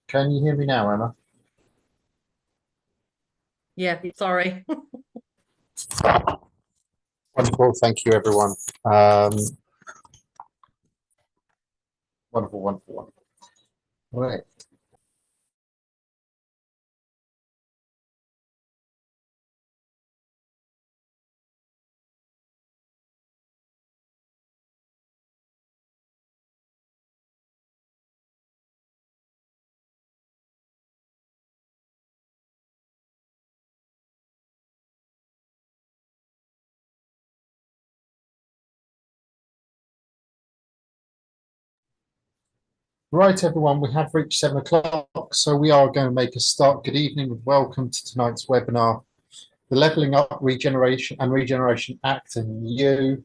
Can you hear me now, Emma? Yeah, sorry. Wonderful. Thank you, everyone. Um, wonderful, wonderful, wonderful. All right. Right, everyone, we have reached 7 o'clock, so we are going to make a start. Good evening and welcome to tonight's webinar, the Levelling Up Regeneration and Regeneration Act and You.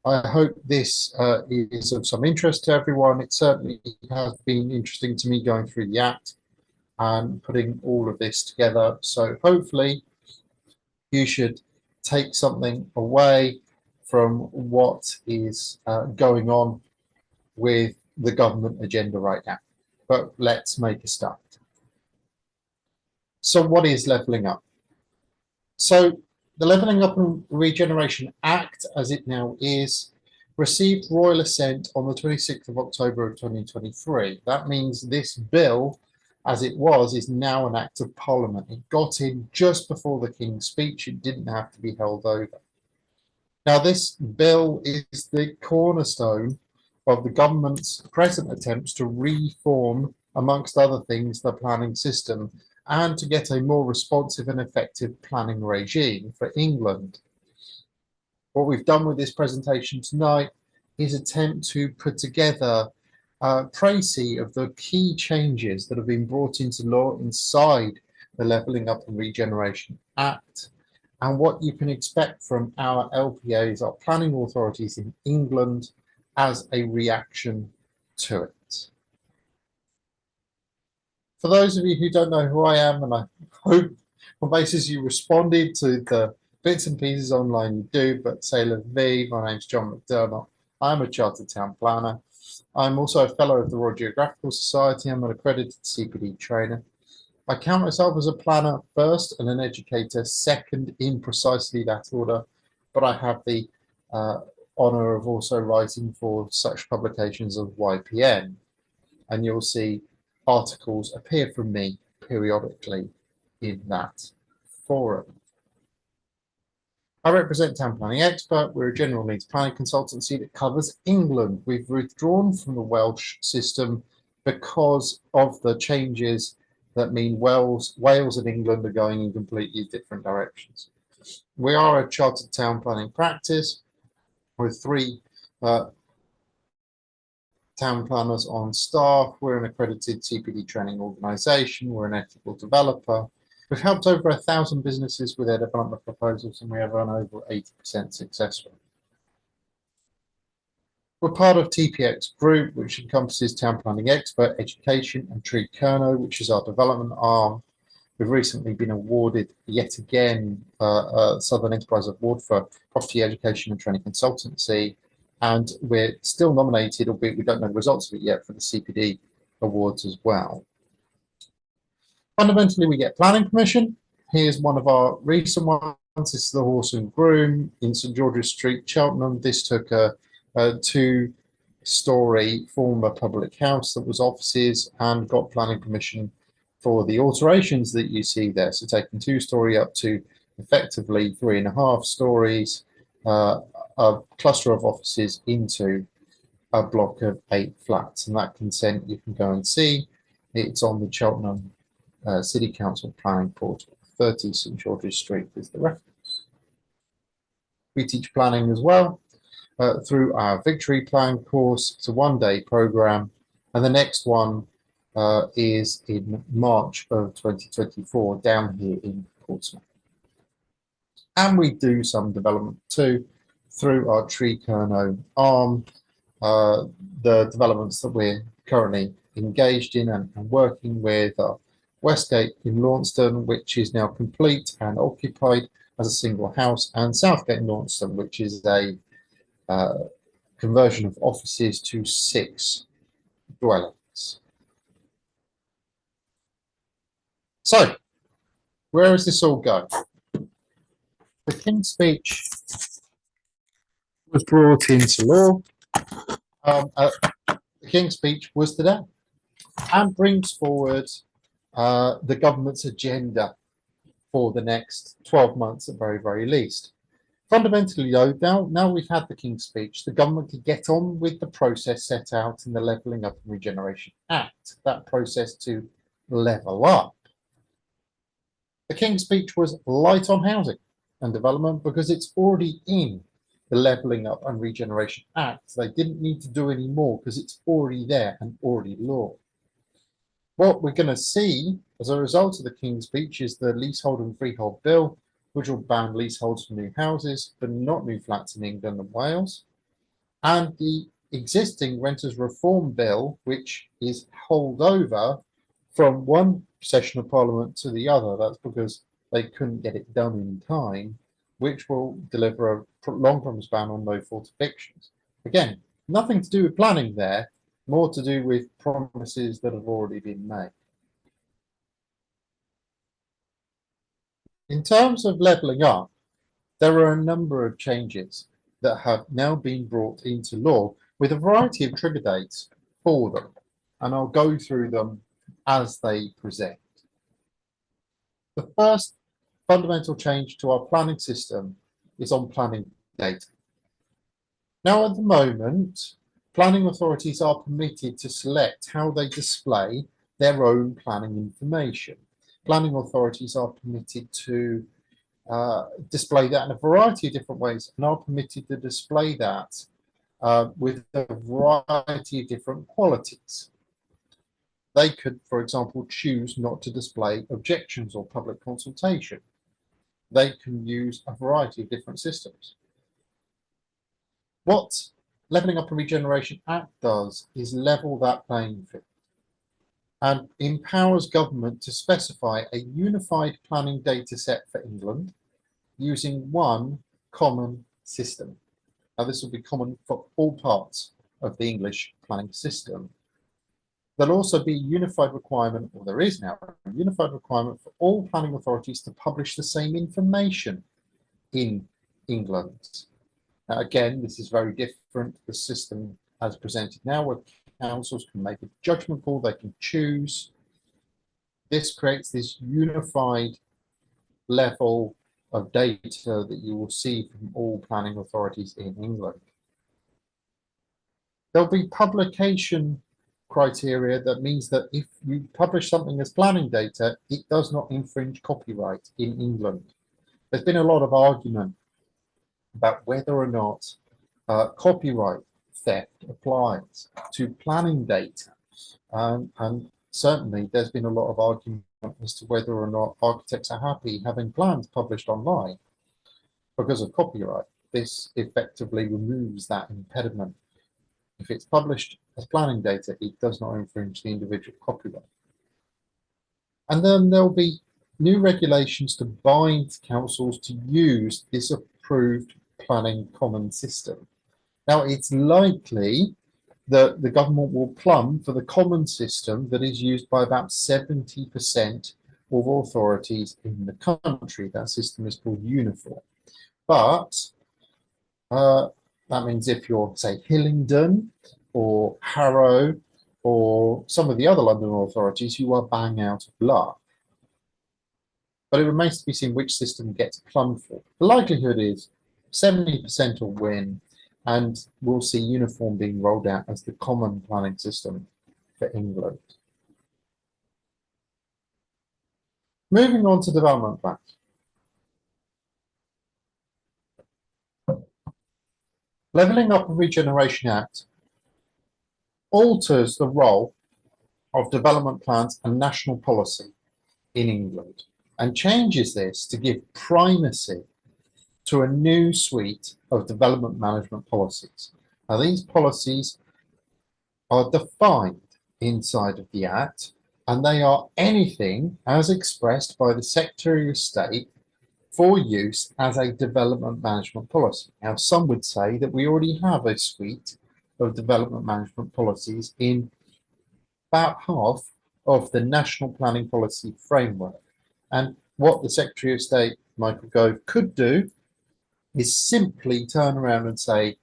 I hope this is of some interest to everyone. It certainly has been interesting to me going through the Act and putting all of this together. So hopefully you should take something away from what is going on with the government agenda right now. But let's make a start. So what is levelling up? So the Levelling Up and Regeneration Act, as it now is, received royal assent on the 26th of October of 2023. That means this bill, as it was, is now an act of parliament. It got in just before the King's speech. It didn't have to be held over. Now, this bill is the cornerstone of the government's present attempts to reform, amongst other things, the planning system and to get a more responsive and effective planning regime for England. What we've done with this presentation tonight is attempt to put together a précis of the key changes that have been brought into law inside the Levelling Up and Regeneration Act and what you can expect from our LPAs, our planning authorities in England, as a reaction to it. For those of you who don't know who I am, and I hope on basis you responded to the bits and pieces online you do, but say la vie, my name's John McDermott. I'm a chartered town planner. I'm also a fellow of the Royal Geographical Society. I'm an accredited CPD trainer. I count myself as a planner first and an educator second in precisely that order, but I have the honour of also writing for such publications as YPN, and you'll see articles appear from me periodically in that forum. I represent Town Planning Expert. We're a general needs planning consultancy that covers England. We've withdrawn from the Welsh system because of the changes that mean Wales and England are going in completely different directions. We are a chartered town planning practice with 3 town planners on staff. We're an accredited CPD training organisation. We're an ethical developer. We've helped over 1,000 businesses with their development proposals, and we have an over 80% success rate. We're part of TPX Group, which encompasses Town Planning Expert, Education, and Tree Kerno, which is our development arm. We've recently been awarded yet again a Southern Enterprise Award for Property Education and Training Consultancy, and we're still nominated, albeit we don't know the results of it yet, for the CPD Awards as well. Fundamentally, we get planning permission. Here's one of our recent ones. This is the Horse and Groom in St George's Street, Cheltenham. This took a 2-storey former public house that was offices and got planning permission for the alterations that you see there. So taking 2-storey up to effectively 3.5 stories, a cluster of offices into a block of 8 flats. And that consent you can go and see. It's on the Cheltenham City Council planning portal. 30 St George's Street is the reference. We teach planning as well through our Victory Plan course. It's a 1-day program, and the next one is in March of 2024 down here in Portsmouth. And we do some development too through our Tree Kerno arm. The developments that we're currently engaged in and working with are Westgate in Launceston, which is now complete and occupied as a single house, and Southgate in Launceston, which is a conversion of offices to 6 dwellings. So, where does this all go? The King's Speech was brought into law. The King's Speech was today and brings forward the government's agenda for the next 12 months at very least. Fundamentally, though, now we've had the King's Speech, the government can get on with the process set out in the Levelling Up and Regeneration Act, that process to level up. The King's Speech was light on housing and development because it's already in the Levelling Up and Regeneration Act. They didn't need to do any more because it's already there and already law. What we're going to see as a result of the King's Speech is the Leasehold and Freehold Bill, which will ban leaseholds for new houses, but not new flats in England and Wales, and the existing Renters Reform Bill, which is held over from one session of Parliament to the other. That's because they couldn't get it done in time, which will deliver a long-term ban on no-fault evictions. Again, nothing to do with planning there, more to do with promises that have already been made. In terms of levelling up, there are a number of changes that have now been brought into law with a variety of trigger dates for them, and I'll go through them as they present. The first fundamental change to our planning system is on planning data. Now, at the moment, planning authorities are permitted to select how they display their own planning information. Planning authorities are permitted to display that in a variety of different ways and are permitted to display that with a variety of different qualities. They could, for example, choose not to display objections or public consultation. They can use a variety of different systems. What Levelling Up and Regeneration Act does is level that playing field and empowers government to specify a unified planning data set for England using one common system. Now, this will be common for all parts of the English planning system. There'll also be a unified requirement, or there is now a unified requirement for all planning authorities to publish the same information in England. Now, again, this is very different to the system as presented now, where councils can make a judgment call, they can choose. This creates this unified level of data that you will see from all planning authorities in England. There'll be publication criteria that means that if you publish something as planning data, it does not infringe copyright in England. There's been a lot of argument about whether or not copyright theft applies to planning data. And certainly there's been a lot of argument as to whether or not architects are happy having plans published online because of copyright. This effectively removes that impediment. If it's published as planning data, it does not infringe the individual copyright. And then there'll be new regulations to bind councils to use this approved planning common system. Now, it's likely that the government will plumb for the common system that is used by about 70% of authorities in the country. That system is called Uniform. But that means if you're, say, Hillingdon or Harrow or some of the other London authorities, you are bang out of luck. But it remains to be seen which system gets plumbed for. The likelihood is 70% will win, and we'll see Uniform being rolled out as the common planning system for England. Moving on to development plans. Levelling Up and Regeneration Act alters the role of development plans and national policy in England and changes this to give primacy to a new suite of development management policies. Now, these policies are defined inside of the Act, and they are anything as expressed by the Secretary of State for use as a development management policy. Now, some would say that we already have a suite of development management policies in about half of the National Planning Policy Framework. And what the Secretary of State, Michael Gove, could do is simply turn around and say,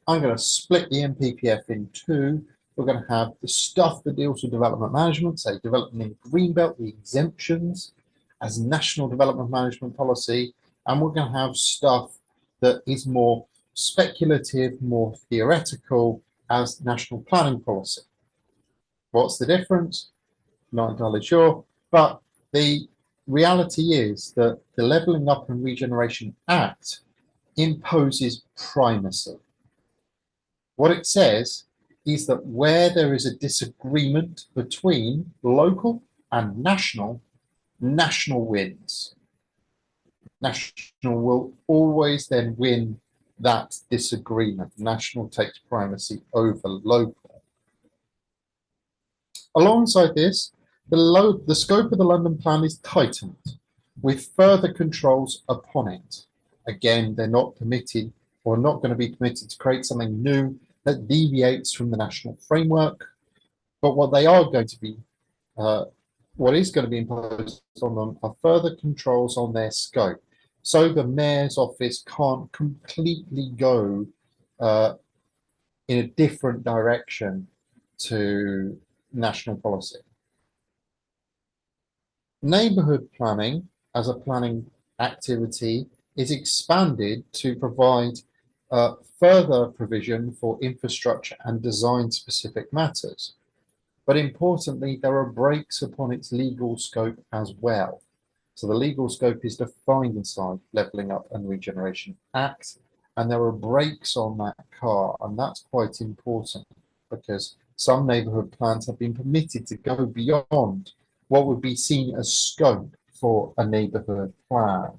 I'm going to split the NPPF in two. We're going to have the stuff that deals with development management, say development in Greenbelt, the exemptions as national development management policy, and we're going to have stuff that is more speculative, more theoretical as national planning policy. What's the difference? Not entirely sure, but the reality is that the Levelling Up and Regeneration Act imposes primacy. What it says is that where there is a disagreement between local and national, national wins. National will always then win that disagreement. National takes primacy over local. Alongside this, the scope of the London Plan is tightened with further controls upon it. Again, they're not permitted or not going to be permitted to create something new that deviates from the national framework. But what they are going to be, what is going to be imposed on them are further controls on their scope. So the mayor's office can't completely go in a different direction to national policy. Neighbourhood planning as a planning activity is expanded to provide further provision for infrastructure and design specific matters. But importantly, there are breaks upon its legal scope as well. So the legal scope is defined inside Levelling Up and Regeneration Act, and there are breaks on that car, and that's quite important because some neighbourhood plans have been permitted to go beyond what would be seen as scope for a neighbourhood plan.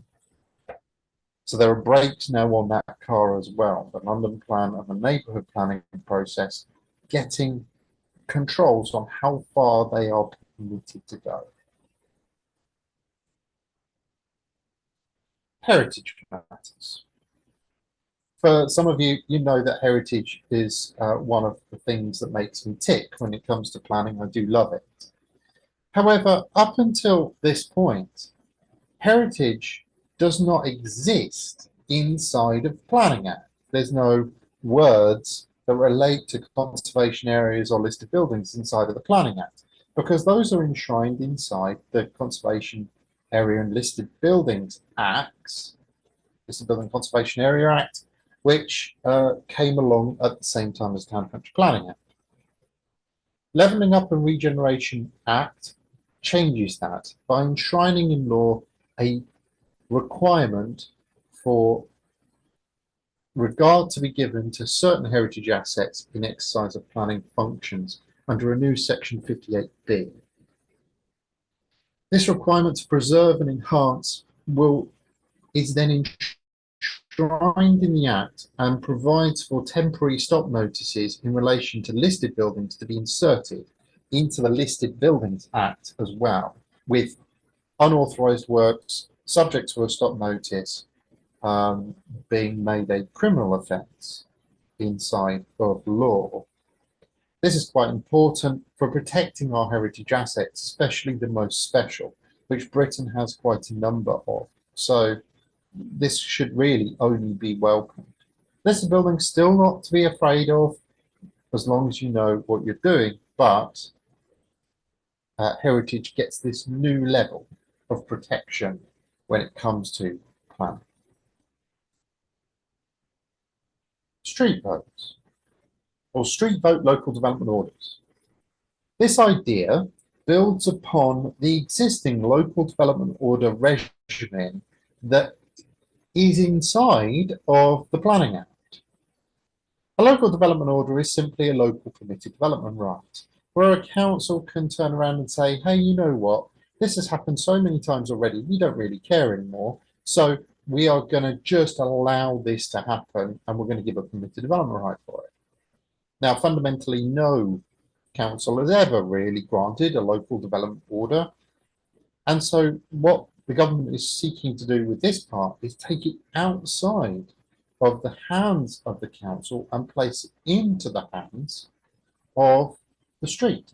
So there are breaks now on that car as well. The London Plan and the neighbourhood planning process getting controls on how far they are permitted to go. Heritage matters. For some of you, you know that heritage is one of the things that makes me tick when it comes to planning. I do love it. However, up until this point, heritage does not exist inside of Planning Act. There's no words that relate to conservation areas or listed buildings inside of the Planning Act, because those are enshrined inside the Conservation Area and Listed Buildings Acts, Listed Building Conservation Area Act, which came along at the same time as Town Country Planning Act. Levelling Up and Regeneration Act changes that by enshrining in law a requirement for regard to be given to certain heritage assets in exercise of planning functions under a new section 58B. This requirement to preserve and enhance is then enshrined in the Act and provides for temporary stop notices in relation to listed buildings to be inserted into the Listed Buildings Act as well, with unauthorised works subject to a stop notice being made a criminal offence inside of law. This is quite important for protecting our heritage assets, especially the most special, which Britain has quite a number of. So this should really only be welcomed. Listed buildings still not to be afraid of, as long as you know what you're doing, but heritage gets this new level of protection when it comes to planning. Street votes, or street vote local development orders. This idea builds upon the existing local development order regimen that is inside of the Planning Act. A local development order is simply a local permitted development right, where a council can turn around and say, hey, you know what, this has happened so many times already, we don't really care anymore, so we are going to just allow this to happen and we're going to give a permitted development right for it. Now, fundamentally, no council has ever really granted a local development order. And so what the government is seeking to do with this part is take it outside of the hands of the council and place it into the hands of the street.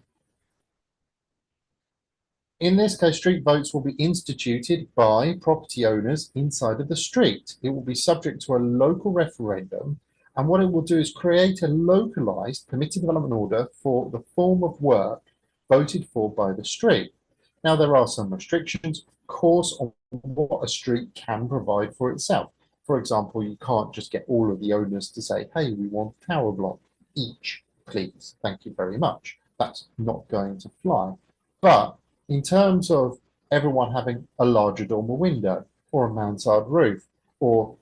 In this case, street votes will be instituted by property owners inside of the street. It will be subject to a local referendum, and what it will do is create a localized permitted development order for the form of work voted for by the street. Now, there are some restrictions, of course, on what a street can provide for itself. For example, you can't just get all of the owners to say, hey, we want a tower block each, please. Thank you very much. That's not going to fly. But in terms of everyone having a larger dormer window or a mansard roof, or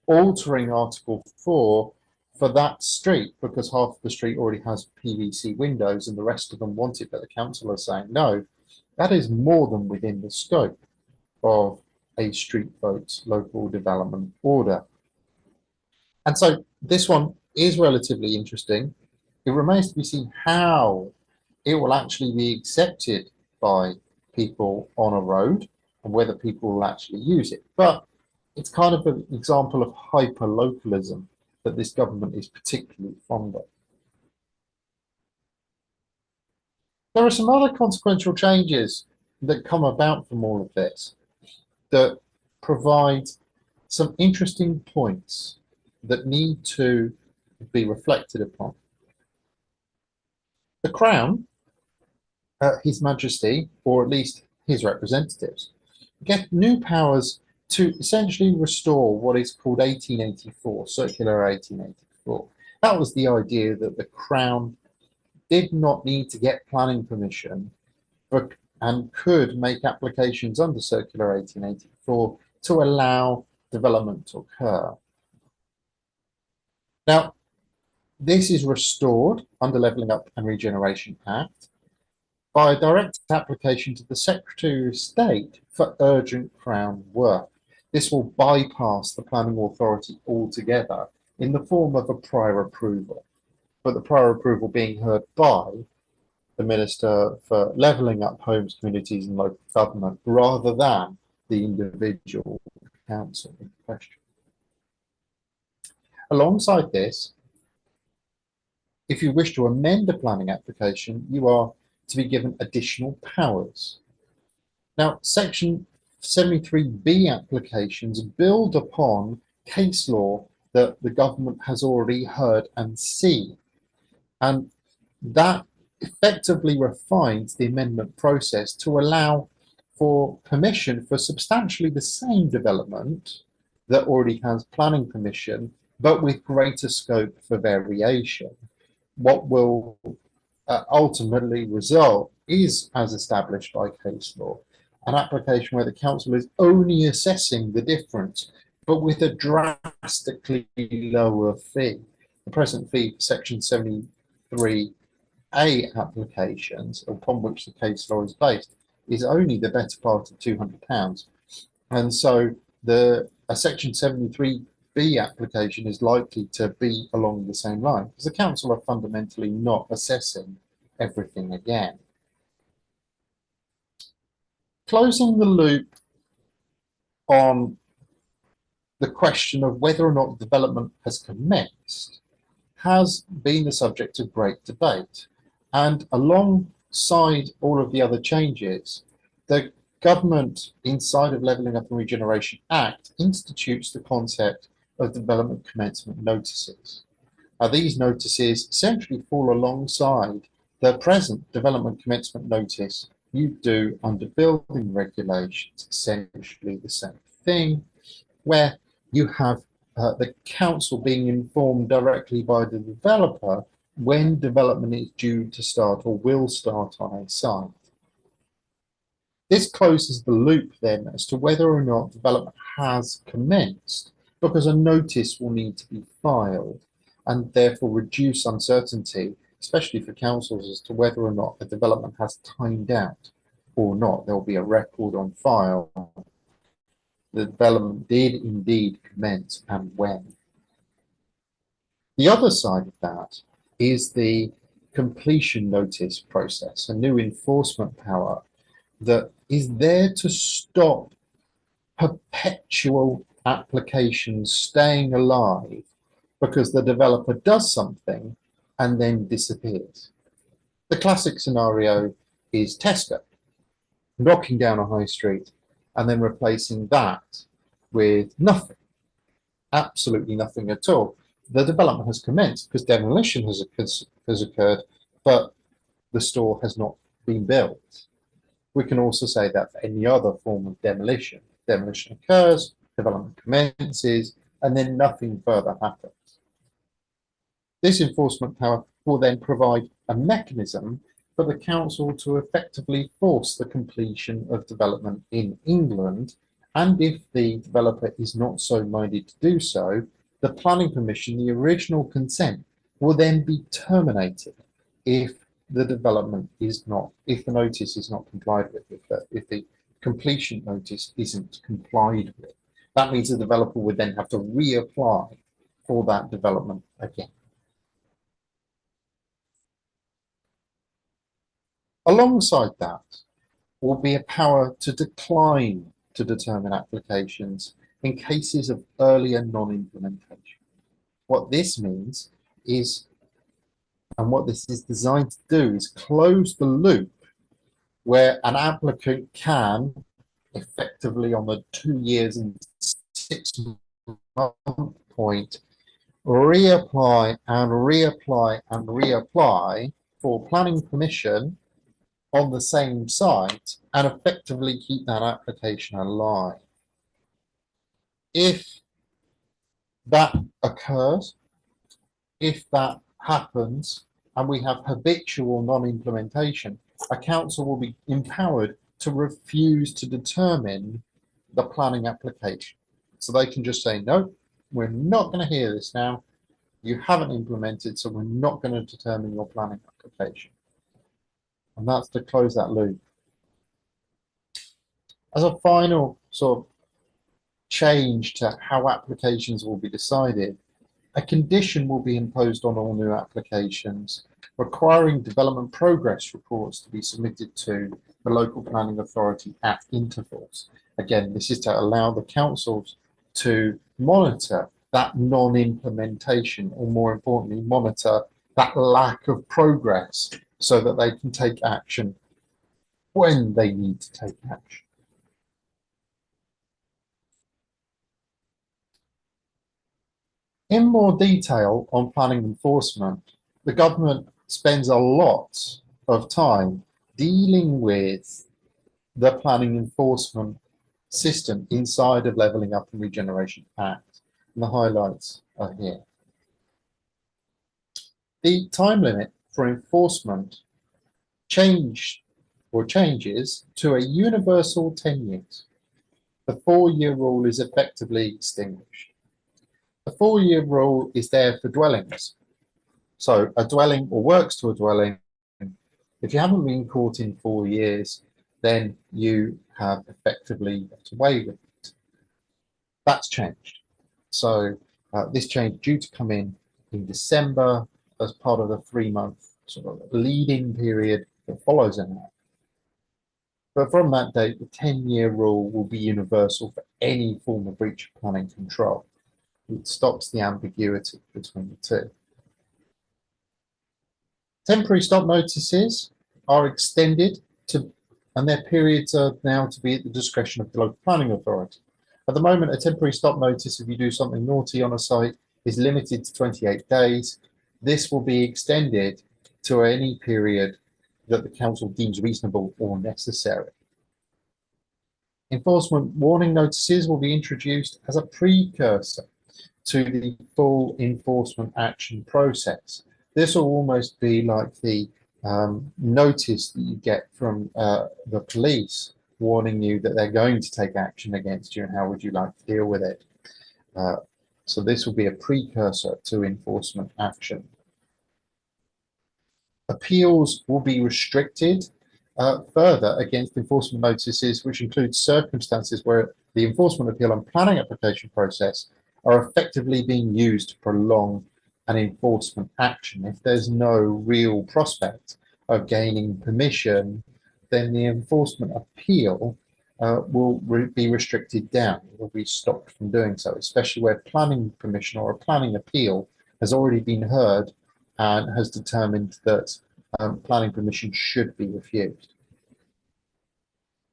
altering Article 4 for that street because half of the street already has PVC windows and the rest of them want it, but the council are saying no, that is more than within the scope of a street vote local development order. And so this one is relatively interesting. It remains to be seen how it will actually be accepted by people on a road and whether people will actually use it. But it's kind of an example of hyper-localism that this government is particularly fond of. There are some other consequential changes that come about from all of this that provide some interesting points that need to be reflected upon. The Crown, His Majesty, or at least his representatives, get new powers to essentially restore what is called 1884, Circular 1884. That was the idea that the Crown did not need to get planning permission and could make applications under Circular 1884 to allow development to occur. Now, this is restored under Levelling Up and Regeneration Act by a direct application to the Secretary of State for urgent Crown work. This will bypass the planning authority altogether in the form of a prior approval, but the prior approval being heard by the Minister for Levelling Up Homes, Communities and Local Government rather than the individual council in question. Alongside this, if you wish to amend a planning application, you are to be given additional powers. Now, Section 73B applications build upon case law that the government has already heard and seen, and that effectively refines the amendment process to allow for permission for substantially the same development that already has planning permission, but with greater scope for variation. What will ultimately result is, as established by case law, an application where the council is only assessing the difference, but with a drastically lower fee. The present fee for Section 73A applications, upon which the case law is based, is only the better part of £200. And so a Section 73B application is likely to be along the same line, because the council are fundamentally not assessing everything again. Closing the loop on the question of whether or not development has commenced has been the subject of great debate. And alongside all of the other changes, the government inside of Levelling Up and Regeneration Act institutes the concept of development commencement notices. Now, these notices essentially fall alongside the present development commencement notice you do under building regulations, essentially the same thing, where you have the council being informed directly by the developer when development is due to start or will start on a site. This closes the loop then as to whether or not development has commenced, because a notice will need to be filed and therefore reduce uncertainty, especially for councils, as to whether or not the development has timed out or not. There will be a record on file. The development did indeed commence and when. The other side of that is the completion notice process, a new enforcement power that is there to stop perpetual applications staying alive because the developer does something and then disappears. The classic scenario is Tesco. knocking down a high street, and then replacing that with nothing, absolutely nothing at all. The development has commenced because demolition has occurred, but the store has not been built. We can also say that for any other form of demolition. Demolition occurs, development commences, and then nothing further happens. This enforcement power will then provide a mechanism for the council to effectively force the completion of development in England, and if the developer is not so minded to do so, the planning permission, the original consent, will then be terminated if the development is not, if the notice is not complied with, if the completion notice isn't complied with. That means the developer would then have to reapply for that development again. Alongside that will be a power to decline to determine applications in cases of earlier non-implementation. What this means is, and what this is designed to do, is close the loop where an applicant can effectively on the 2 years and 6 month point reapply and reapply and reapply for planning permission on the same site and effectively keep that application alive. If that occurs, if that happens, and we have habitual non-implementation, a council will be empowered to refuse to determine the planning application. So they can just say, no, we're not going to hear this now. You haven't implemented, so we're not going to determine your planning application. And that's to close that loop. As a final sort of change to how applications will be decided, a condition will be imposed on all new applications requiring development progress reports to be submitted to the local planning authority at intervals. Again, this is to allow the councils to monitor that non-implementation, or more importantly, monitor that lack of progress so that they can take action when they need to take action. In more detail on planning enforcement, the government spends a lot of time dealing with the planning enforcement system inside of Levelling Up and Regeneration Act, and the highlights are here. The time limit for enforcement changes to a universal 10 years. The 4-year rule is effectively extinguished. The 4-year rule is there for dwellings. So a dwelling or works to a dwelling, if you haven't been caught in 4 years, then you have effectively got away with it. That's changed. So this change due to come in December as part of the 3-month sort of leading period that follows in that. But from that date, the 10-year rule will be universal for any form of breach of planning control. It stops the ambiguity between the two. Temporary stop notices are extended to, and their periods are now to be at the discretion of the local planning authority. At the moment, a temporary stop notice, if you do something naughty on a site, is limited to 28 days. This will be extended to any period that the council deems reasonable or necessary. Enforcement warning notices will be introduced as a precursor to the full enforcement action process. This will almost be like the notice that you get from the police warning you that they're going to take action against you and how would you like to deal with it. So this will be a precursor to enforcement action. Appeals will be restricted further against enforcement notices, which include circumstances where the enforcement appeal and planning application process are effectively being used to prolong an enforcement action. If there's no real prospect of gaining permission, then the enforcement appeal will be restricted down. It will be stopped from doing so, especially where planning permission or a planning appeal has already been heard and has determined that planning permission should be refused.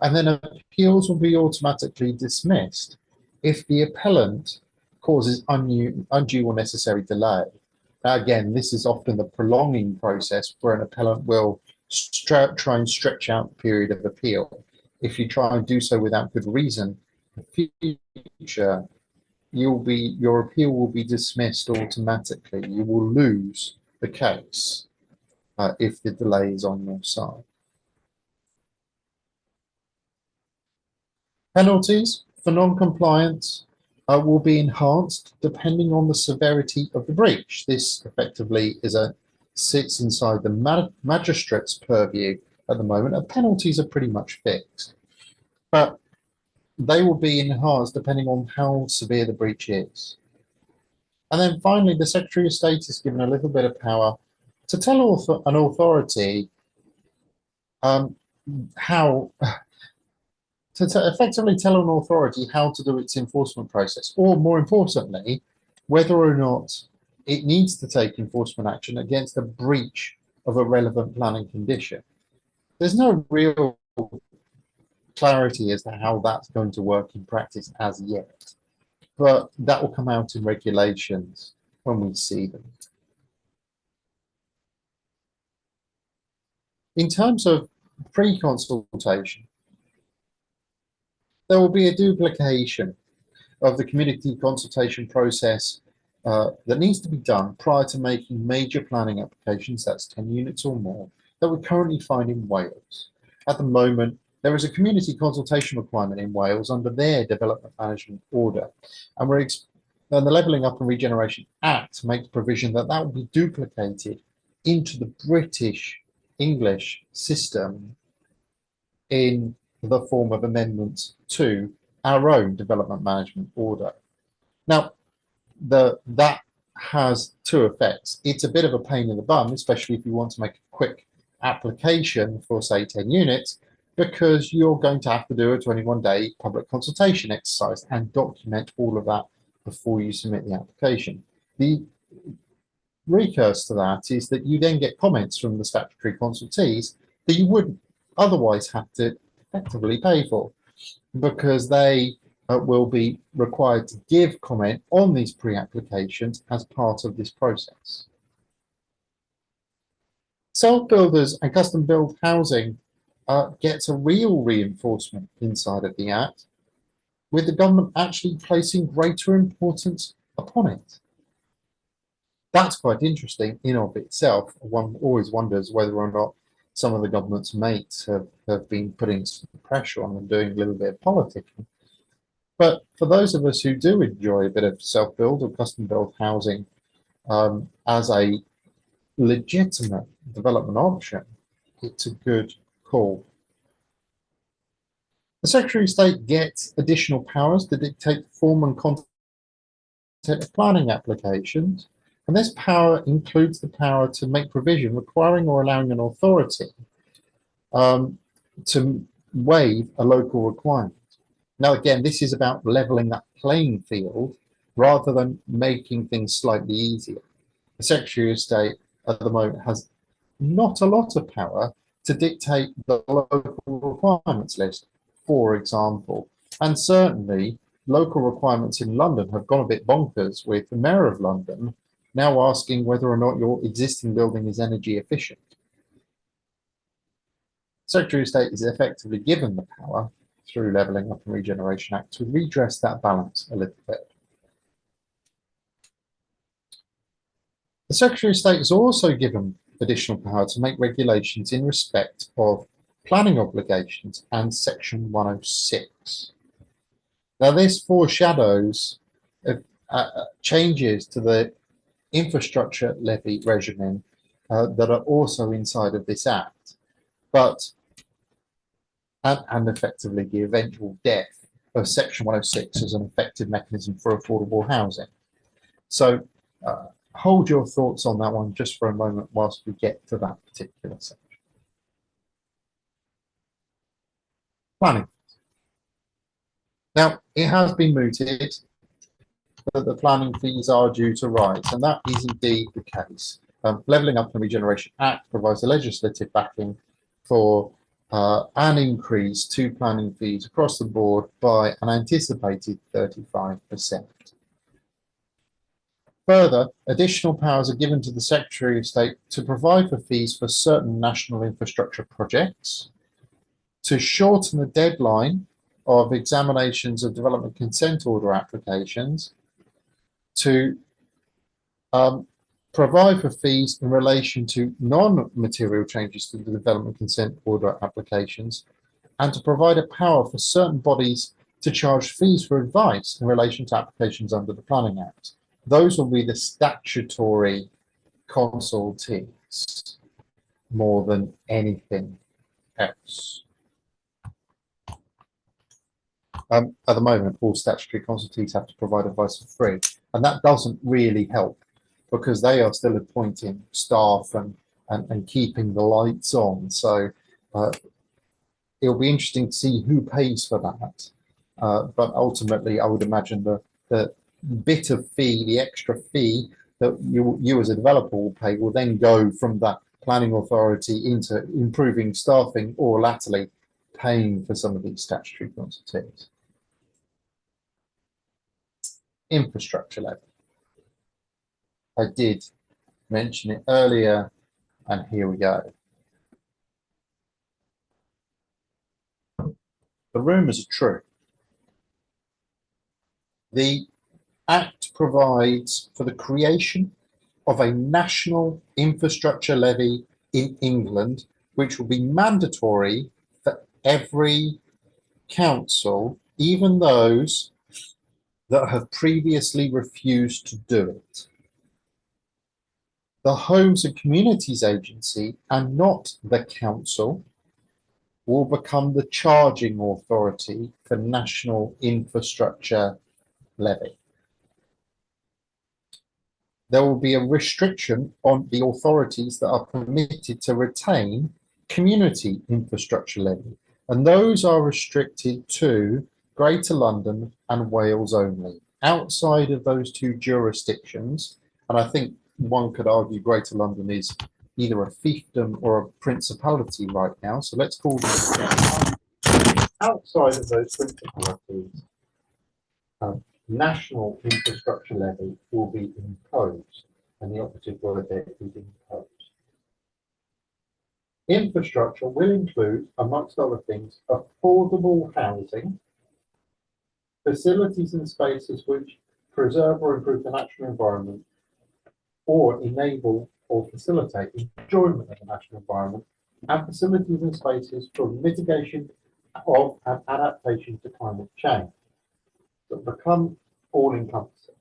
And then appeals will be automatically dismissed if the appellant causes undue or necessary delay. Now, again, this is often the prolonging process where an appellant will try and stretch out the period of appeal. If you try and do so without good reason, in the future, your appeal will be dismissed automatically. You will lose the case if the delay is on your side. Penalties for non-compliance will be enhanced depending on the severity of the breach. This effectively sits inside the magistrate's purview at the moment, and penalties are pretty much fixed. But they will be enhanced depending on how severe the breach is. And then finally, the Secretary of State is given a little bit of power to tell an authority how to effectively tell an authority how to do its enforcement process, or more importantly, whether or not it needs to take enforcement action against a breach of a relevant planning condition. There's no real clarity as to how that's going to work in practice as yet, but that will come out in regulations when we see them. In terms of pre-consultation, there will be a duplication of the community consultation process that needs to be done prior to making major planning applications, that's 10 units or more, that we currently find in Wales. At the moment, there is a community consultation requirement in Wales under their development management order, and the Levelling Up and Regeneration Act makes provision that that will be duplicated into the British English system in the form of amendments to our own development management order. Now, that has two effects. It's a bit of a pain in the bum, especially if you want to make a quick application for, say, 10 units, because you're going to have to do a 21-day public consultation exercise and document all of that before you submit the application. The recurse to that is that you then get comments from the statutory consultees that you wouldn't otherwise have to effectively pay for, because they will be required to give comment on these pre-applications as part of this process. Self-builders and custom-built housing gets a real reinforcement inside of the Act, with the government actually placing greater importance upon it. That's quite interesting in of itself. One always wonders whether or not some of the government's mates have been putting some pressure on and doing a little bit of politicking. But for those of us who do enjoy a bit of self-build or custom-built housing as a legitimate development option, it's a good call. The Secretary of State gets additional powers to dictate the form and content of planning applications, and this power includes the power to make provision requiring or allowing an authority to waive a local requirement. Now, again, this is about levelling that playing field rather than making things slightly easier. The Secretary of State at the moment has not a lot of power to dictate the local requirements list, for example. And certainly, local requirements in London have gone a bit bonkers, with the Mayor of London now asking whether or not your existing building is energy efficient. Secretary of State is effectively given the power through Levelling Up and Regeneration Act to redress that balance a little bit. The Secretary of State is also given additional power to make regulations in respect of planning obligations and Section 106. Now, this foreshadows changes to the infrastructure levy regime that are also inside of this Act, but and effectively the eventual death of Section 106 as an effective mechanism for affordable housing. So hold your thoughts on that one just for a moment whilst we get to that particular section. Planning. Now, it has been mooted that the planning fees are due to rise, and that is indeed the case. Levelling Up and Regeneration Act provides the legislative backing for an increase to planning fees across the board by an anticipated 35%. Further, additional powers are given to the Secretary of State to provide for fees for certain national infrastructure projects, to shorten the deadline of examinations of development consent order applications, to provide for fees in relation to non-material changes to the development consent order applications, and to provide a power for certain bodies to charge fees for advice in relation to applications under the Planning Act. Those will be the statutory consultees more than anything else. At the moment, all statutory consultees have to provide advice for free, and that doesn't really help because they are still appointing staff and keeping the lights on. So it'll be interesting to see who pays for that. But ultimately, I would imagine the bit of fee, the extra fee that you as a developer will pay will then go from that planning authority into improving staffing or latterly paying for some of these statutory consultees. Infrastructure levy. I did mention it earlier, and here we go. The rumours are true. The Act provides for the creation of a national infrastructure levy in England, which will be mandatory for every council, even those that have previously refused to do it. The Homes and Communities Agency, and not the council, will become the charging authority for national infrastructure levy. There will be a restriction on the authorities that are permitted to retain community infrastructure levy, and those are restricted to Greater London and Wales only. Outside of those two jurisdictions, and I think one could argue Greater London is either a fiefdom or a principality right now, so let's call them outside of those principalities. National infrastructure levy will be imposed, and the operative word there is imposed. Infrastructure will include, amongst other things, affordable housing, facilities and spaces which preserve or improve the natural environment, or enable or facilitate enjoyment of the natural environment, and facilities and spaces for mitigation of and adaptation to climate change that become all-encompassing.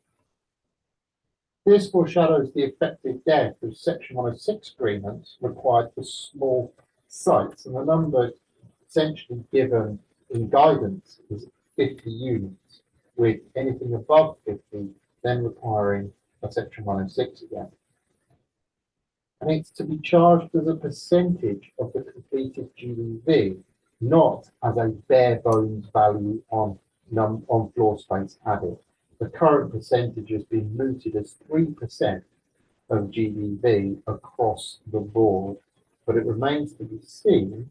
This foreshadows the effective depth of Section 106 agreements required for small sites, and the number essentially given in guidance is 50 units, with anything above 50 then requiring a Section 106 again. And it's to be charged as a percentage of the completed GDV, not as a bare bones value on floor space added. The current percentage has been mooted as 3% of GDV across the board, but it remains to be seen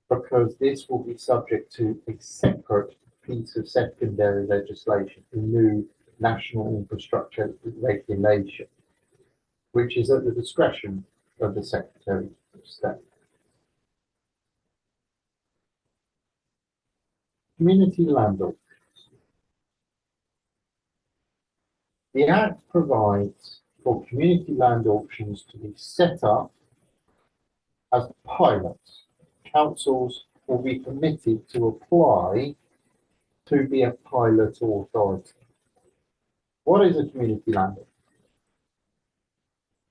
because this will be subject to a separate piece of secondary legislation, the new National Infrastructure Regulation, which is at the discretion of the Secretary of State. Community land auctions. The Act provides for community land auctions to be set up as pilots. Councils will be permitted to apply to be a pilot authority. What is a community land auction?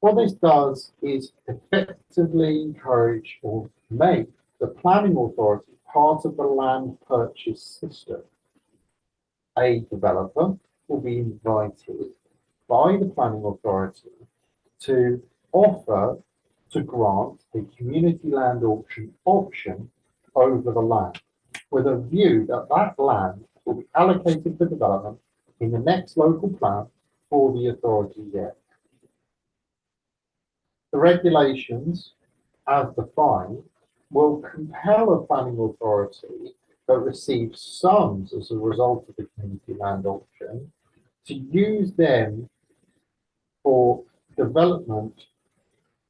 What this does is effectively encourage or make the planning authority part of the land purchase system. A developer will be invited by the planning authority to offer to grant a community land auction option over the land, with a view that that land will be allocated for development in the next local plan for the authority there. The regulations, as defined, will compel a planning authority that receives sums as a result of the community land auction to use them for development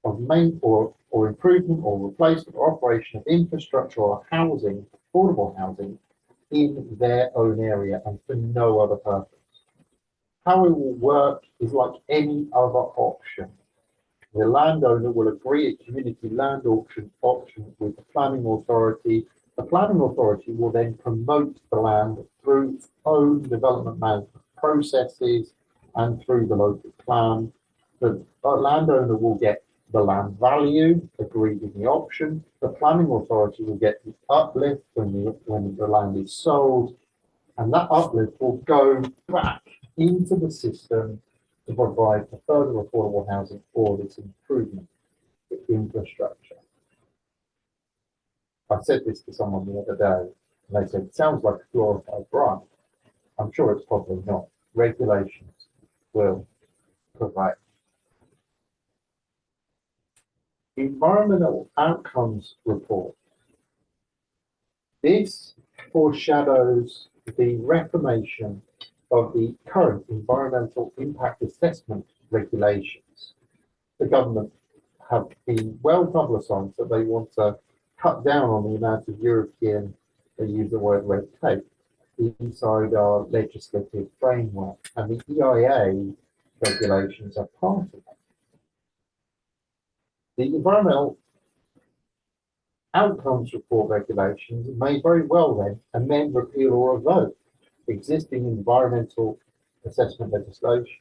of main or improvement or replacement or operation of infrastructure or housing, affordable housing, in their own area and for no other purpose. How it will work is like any other option. The landowner will agree a community land auction option with the planning authority. The planning authority will then promote the land through its own development management processes and through the local plan. The landowner will get the land value agreed in the option. The planning authority will get the uplift when the land is sold, and that uplift will go back into the system to provide for further affordable housing or this improvement of infrastructure. I said this to someone the other day, and they said, it sounds like a glorified grant. I'm sure it's probably not. Regulations will provide. Environmental outcomes report. This foreshadows the reformation of the current environmental impact assessment regulations. The government have been well publicised that they want to cut down on the amount of European, they use the word red tape, inside our legislative framework, and the EIA regulations are part of that. The environmental outcomes report regulations may very well then amend, repeal, or revoke existing environmental assessment legislation.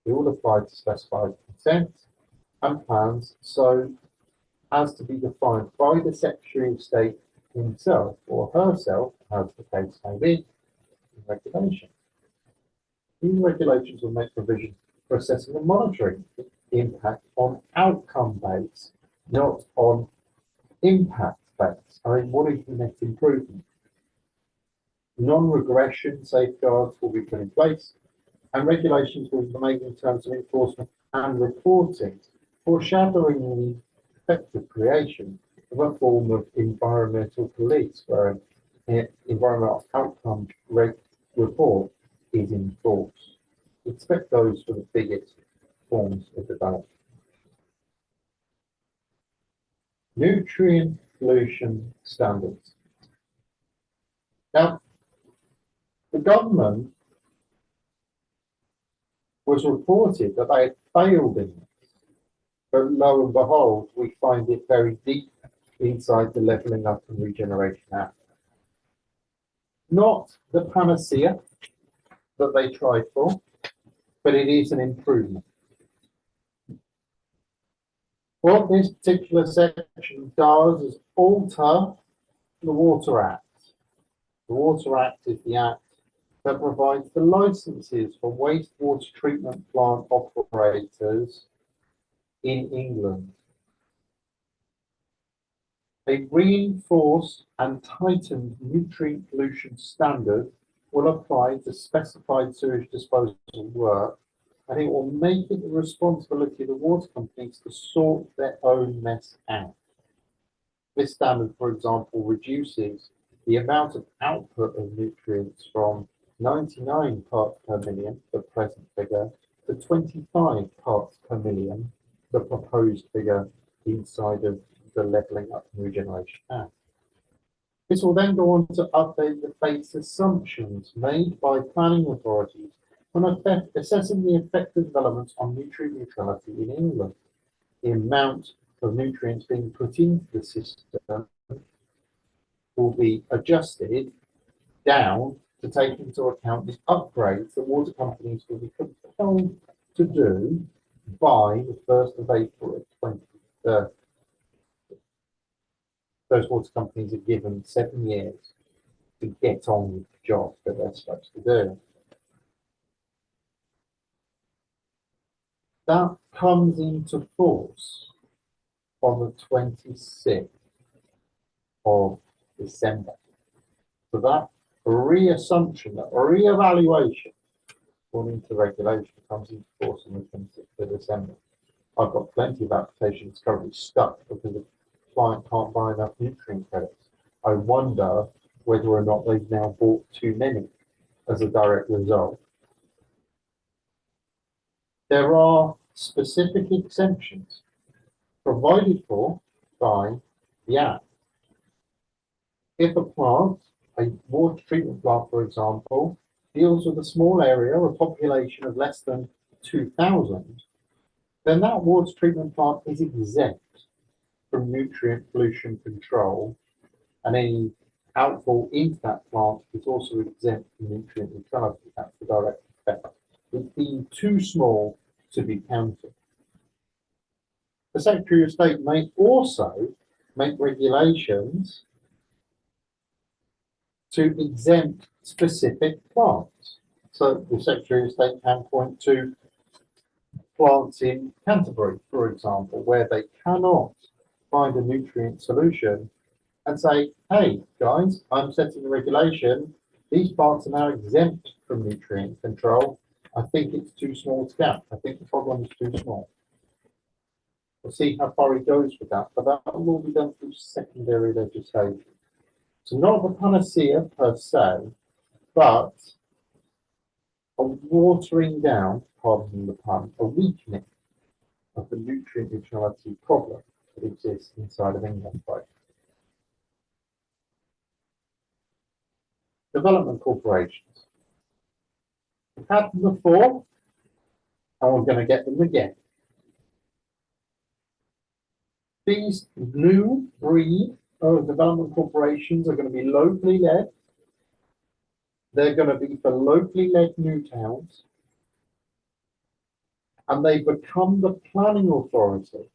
They all apply to specified consent and plans so as to be defined by the Secretary of State himself or herself, as the case may be, in regulation. These regulations will make provision for assessing and monitoring the impact on outcome base, not on impact base. I mean, what is the net improvement? Non-regression safeguards will be put in place, and regulations will be made in terms of enforcement and reporting, foreshadowing the effective creation of a form of environmental police, where an environmental outcome report is enforced. Expect those for the biggest forms of development. Nutrient pollution standards. Now, the government was reported that they had failed in this, but lo and behold, we find it very deep inside the Levelling Up and Regeneration Act. Not the panacea that they tried for, but it is an improvement. What this particular section does is alter the Water Act. The Water Act is the act that provides the licenses for wastewater treatment plant operators in England. A reinforced and tightened nutrient pollution standard will apply to specified sewage disposal work, and it will make it the responsibility of the water companies to sort their own mess out. This standard, for example, reduces the amount of output of nutrients from 99 parts per million, the present figure, to 25 parts per million, the proposed figure inside of the Levelling Up and Regeneration Act. This will then go on to update the base assumptions made by planning authorities when assessing the effective developments on nutrient neutrality in England. The amount of nutrients being put into the system will be adjusted down to take into account the upgrades that water companies will be compelled to do by the 1st of April of 2030. Those water companies are given 7 years to get on with the job that they're supposed to do. That comes into force on the 26th of December. So that reassumption, that re-evaluation according to regulation comes into force on the 26th of December. I've got plenty of applications currently stuck because of client can't buy enough nutrient credits. I wonder whether or not they've now bought too many as a direct result. There are specific exemptions provided for by the Act. If a plant, a water treatment plant, for example, deals with a small area, a population of less than 2,000, then that water treatment plant is exempt from nutrient pollution control, and any outfall into that plant is also exempt from nutrient neutrality. That's the direct effect. It's deemed too small to be counted. The Secretary of State may also make regulations to exempt specific plants. So the Secretary of State can point to plants in Canterbury, for example, where they cannot find a nutrient solution and say, hey, guys, I'm setting a regulation. These plants are now exempt from nutrient control. I think it's too small to count. I think the problem is too small. We'll see how far he goes with that, but that will be done through secondary legislation. So not a panacea per se, but a watering down, pardon the pun, a weakening of the nutrient neutrality problem that exists inside of England. Development corporations. We've had them before, and we're going to get them again. These new breed of development corporations are going to be locally led. They're going to be for locally led new towns. And they become the planning authority.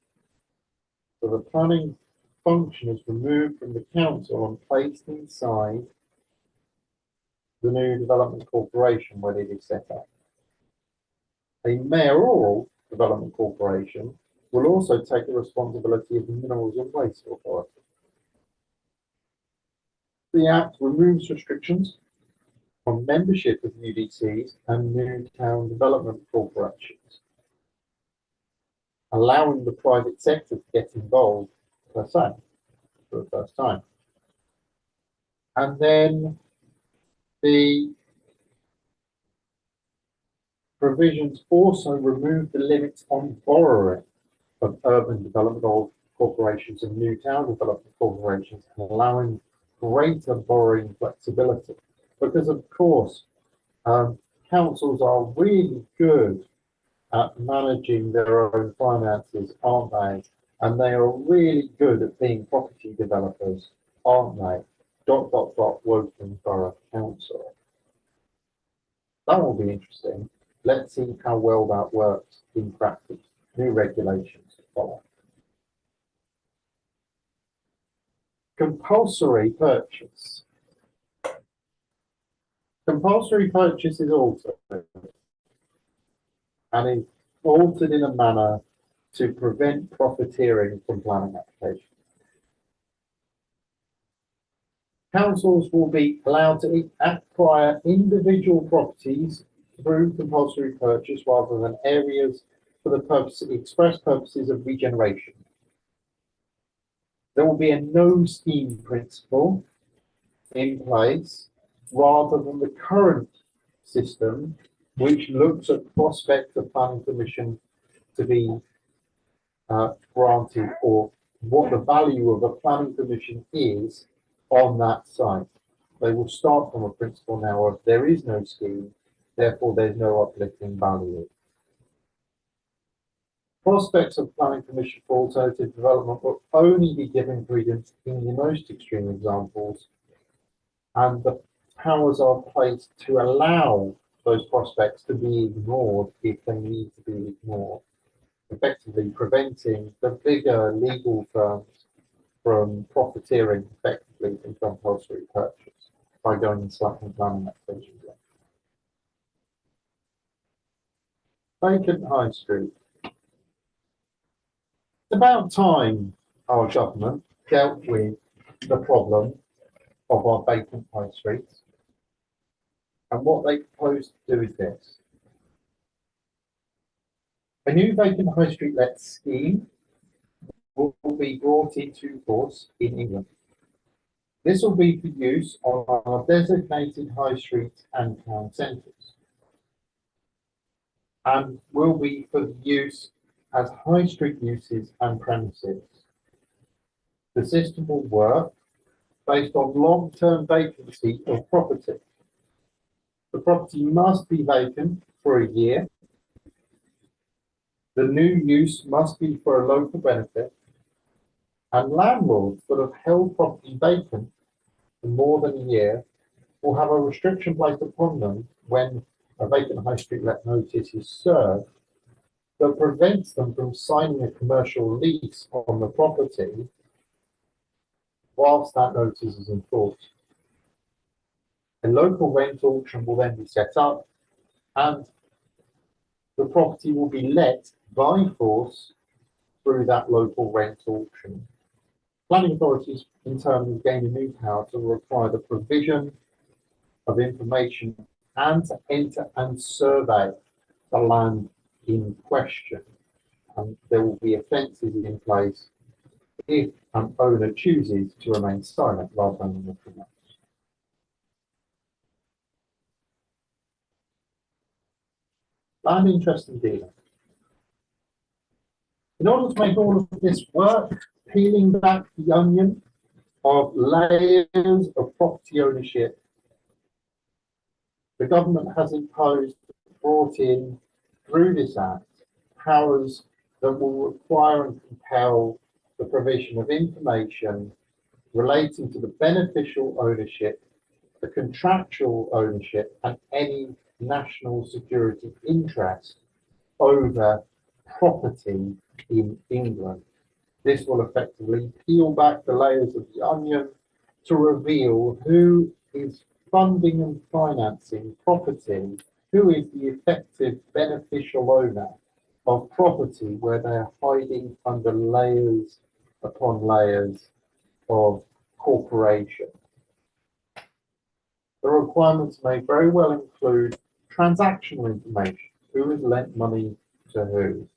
So the planning function is removed from the council and placed inside the new development corporation where it is set up. A mayoral development corporation will also take the responsibility of the Minerals and Waste Authority. The Act removes restrictions on membership of UDCs and new town development corporations, allowing the private sector to get involved per se for the first time. And then the provisions also remove the limits on borrowing of urban development corporations and new town development corporations, and allowing greater borrowing flexibility. Because of course, councils are really good at managing their own finances, aren't they? And they are really good at being property developers, aren't they? ... Woking Borough Council. That will be interesting. Let's see how well that works in practice. New regulations to follow. Compulsory purchase. Compulsory purchase is altered and is altered in a manner to prevent profiteering from planning applications. Councils will be allowed to acquire individual properties through compulsory purchase rather than areas for the express purposes of regeneration. There will be a no scheme principle in place rather than the current system, which looks at prospect of planning permission to be granted, or what the value of a planning permission is on that site. They will start from a principle now of there is no scheme, therefore there's no uplifting value. Prospects of planning permission for alternative development will only be given credence in the most extreme examples, and the powers are placed to allow those prospects to be ignored if they need to be ignored, effectively preventing the bigger legal firms from profiteering effectively from compulsory purchase by going and slapping planning applications. Vacant High Street. It's about time our government dealt with the problem of our vacant high streets. And what they propose to do is this. A new vacant high street let scheme will be brought into force in England. This will be for use on our designated high streets and town centres, and will be for use as high street uses and premises. The system will work based on long-term vacancy of property. The property must be vacant for a year. The new use must be for a local benefit, and landlords that have held property vacant for more than a year will have a restriction placed upon them when a vacant high street let notice is served that prevents them from signing a commercial lease on the property whilst that notice is in force. A local rent auction will then be set up, and the property will be let by force through that local rent auction. Planning authorities in turn will gain a new power to require the provision of information and to enter and survey the land in question. And there will be offences in place if an owner chooses to remain silent rather than looking up. Land interest and dealing. In order to make all of this work, peeling back the onion of layers of property ownership, the government has brought in through this act powers that will require and compel the provision of information relating to the beneficial ownership, the contractual ownership, and any national security interest over property in England. This will effectively peel back the layers of the onion to reveal who is funding and financing property, who is the effective beneficial owner of property where they're hiding under layers upon layers of corporation. The requirements may very well include transactional information, who has lent money to who.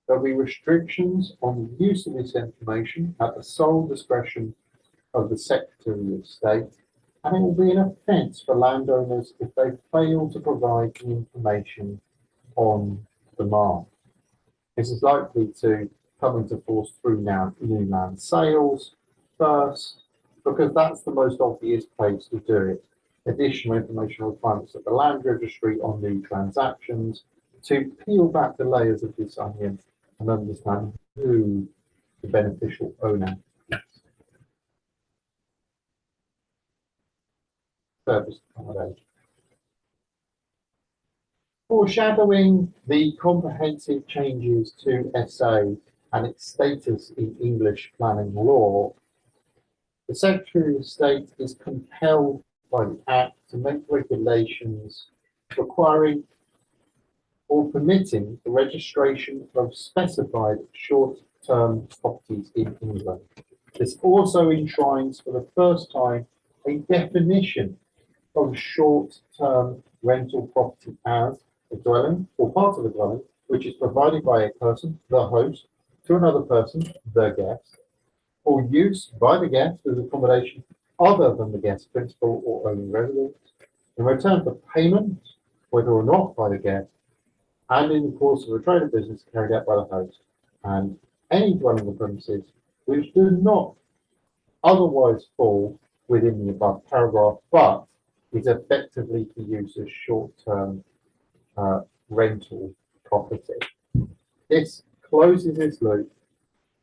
There'll be restrictions on the use of this information at the sole discretion of the Secretary of State, and it will be an offence for landowners if they fail to provide the information on demand. This is likely to come into force through now new land sales first, because that's the most obvious place to do it. Additional information requirements at the land registry on new transactions to peel back the layers of this onion and understand who the beneficial owner is. Service accommodation. Foreshadowing the comprehensive changes to SA and its status in English planning law, the Secretary of State is compelled by the Act to make regulations requiring or permitting the registration of specified short-term properties in England. This also enshrines for the first time a definition of short-term rental property as a dwelling or part of a dwelling which is provided by a person, the host, to another person, the guest, for use by the guest as accommodation other than the guest's principal or only residence, in return for payment, whether or not by the guest, and in the course of a trade or business carried out by the host, and any dwelling or premises which do not otherwise fall within the above paragraph, but is effectively for use as short-term rental property. This closes this loop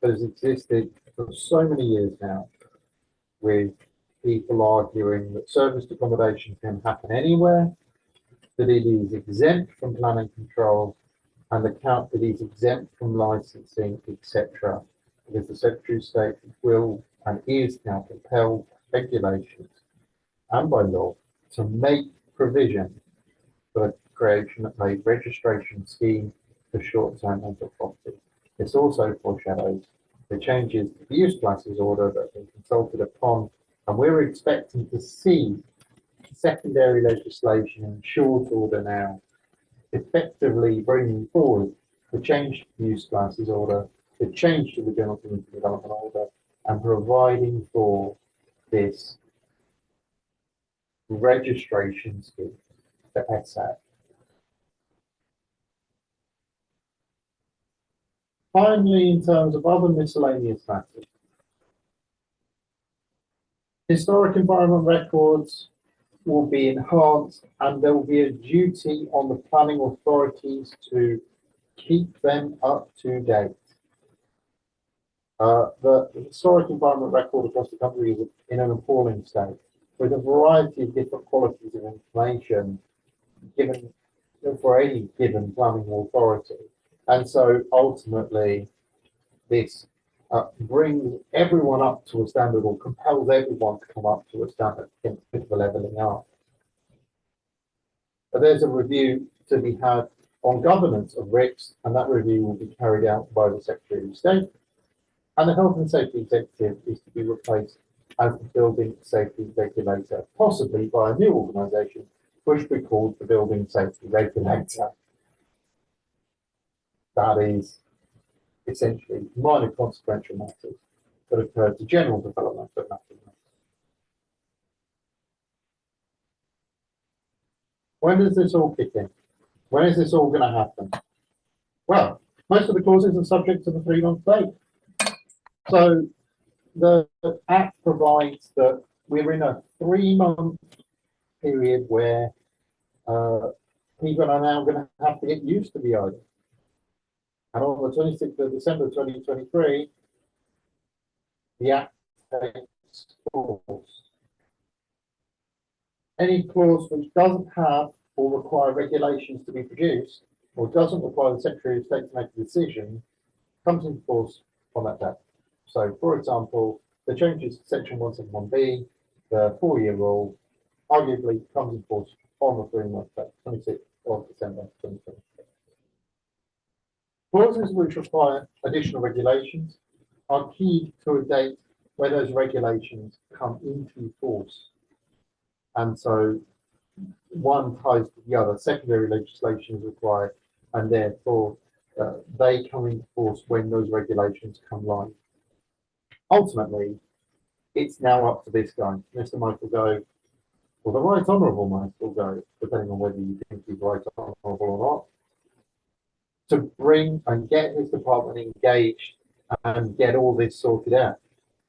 that has existed for so many years now, with people arguing that serviced accommodation can happen anywhere, that it is exempt from planning control, and the count that is exempt from licensing, etc. Because the Secretary of State will and is now compelled by regulations and by law to make provision for the creation of a registration scheme for short-term rental property. This also foreshadows the changes to the use classes order that have been consulted upon, and we're expecting to see secondary legislation in short order now, effectively bringing forward the changed use classes order the change to the General Community Development Order and providing for this registration scheme for SA. Finally, in terms of other miscellaneous matters, historic environment records will be enhanced and there will be a duty on the planning authorities to keep them up to date. The historic environment record across the country is in an appalling state, with a variety of different qualities of information given for any given planning authority. And so ultimately, this brings everyone up to a standard or compels everyone to come up to a standard with the levelling up. But there's a review to be had on governance of RICS, and that review will be carried out by the Secretary of State. And the Health and Safety Executive is to be replaced as the Building Safety Regulator, possibly by a new organisation, which we called the Building Safety Regulator. That is essentially minor consequential matters that occur to general development, but nothing else. When does this all kick in? When is this all going to happen? Well, most of the clauses are subject to the 3-month date. So the Act provides that we're in a 3-month period where people are now going to have to get used to the idea. And on the 26th of December 2023, the Act takes force. Any clause which doesn't have or require regulations to be produced, or doesn't require the Secretary of State to make a decision, comes into force on that date. So, for example, the changes to Section 171B, the 4-year rule, arguably comes in force on the 3-month date, 26th of December 2023. Clauses which require additional regulations are keyed to a date where those regulations come into force. And so one ties to the other. Secondary legislation is required, and therefore they come into force when those regulations come live. Ultimately, it's now up to this guy, Mr. Michael Gove, or the Right Honourable Michael Gove, depending on whether you think he's right honourable or not, to bring and get his department engaged and get all this sorted out.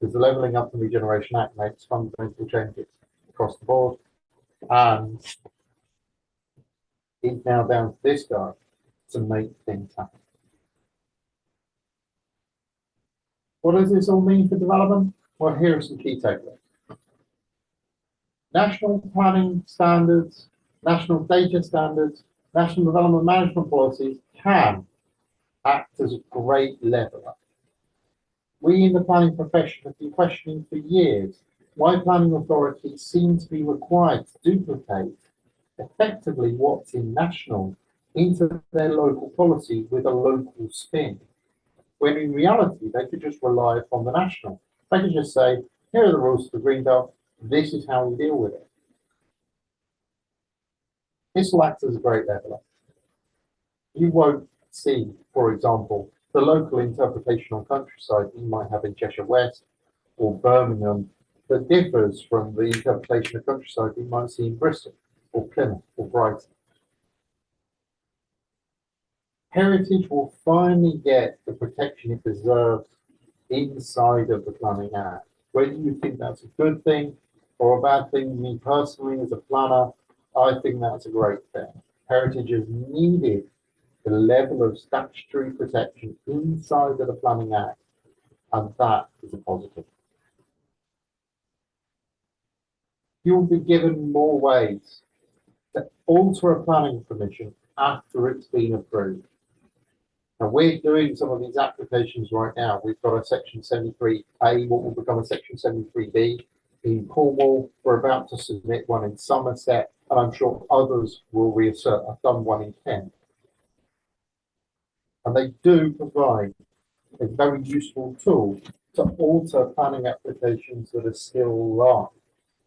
Because the Levelling Up and Regeneration Act makes fundamental changes across the board, and it's now down to this guy to make things happen. What does this all mean for development? Well, here are some key takeaways. National planning standards, national data standards, national development management policies can act as a great leveler. We in the planning profession have been questioning for years why planning authorities seem to be required to duplicate effectively what's in national into their local policy with a local spin, when in reality they could just rely upon the national. They could just say, here are the rules for Greenbelt, this is how we deal with it. This will act as a great leveler. You won't see, for example, the local interpretation on countryside you might have in Cheshire West or Birmingham that differs from the interpretation of countryside you might see in Bristol or Plymouth or Brighton. Heritage will finally get the protection it deserves inside of the Planning Act. Whether you think that's a good thing or a bad thing, me personally as a planner, I think that's a great thing. Heritage has needed the level of statutory protection inside of the Planning Act, and that is a positive. You will be given more ways to alter a planning permission after it's been approved. Now, we're doing some of these applications right now. We've got a Section 73A, what will become a Section 73B in Cornwall. We're about to submit one in Somerset, and I'm sure others will reassert. I've done one in Kent. And they do provide a very useful tool to alter planning applications that are still live.